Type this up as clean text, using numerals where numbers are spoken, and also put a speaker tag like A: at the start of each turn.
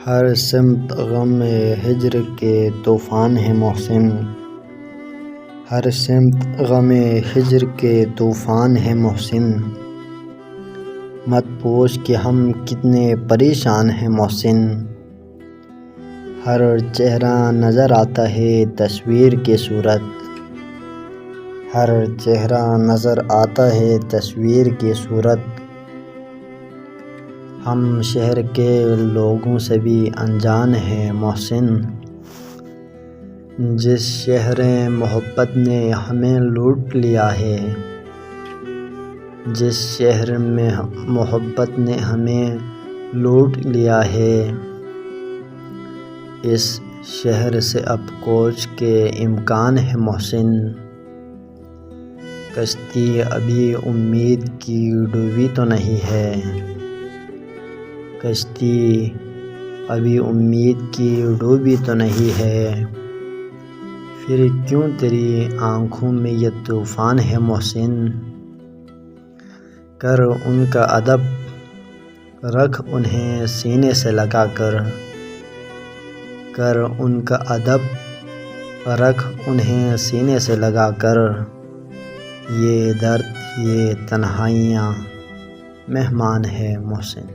A: ہر سمت غم ہجر کے طوفان ہے محسن، ہر سمت غم ہجر کے طوفان ہے محسن، مت پوچھ کہ ہم کتنے پریشان ہیں محسن، ہر چہرہ نظر آتا ہے تصویر کی صورت، ہر چہرہ نظر آتا ہے تصویر کی صورت، ہم شہر کے لوگوں سے بھی انجان ہیں محسن، جس شہر محبت نے ہمیں لوٹ لیا ہے، جس شہر میں محبت نے ہمیں لوٹ لیا ہے، اس شہر سے اب کوچ کے امکان ہے محسن، کشتی ابھی امید کی ڈوبی تو نہیں ہے، کشتی ابھی امید کی ڈوبی تو نہیں ہے، پھر کیوں تیری آنکھوں میں یہ طوفان ہے محسن، کر ان کا ادب رکھ انہیں سینے سے لگا کر، کر ان کا ادب رکھ انہیں سینے سے لگا کر، یہ درد یہ تنہائیاں مہمان ہے محسن۔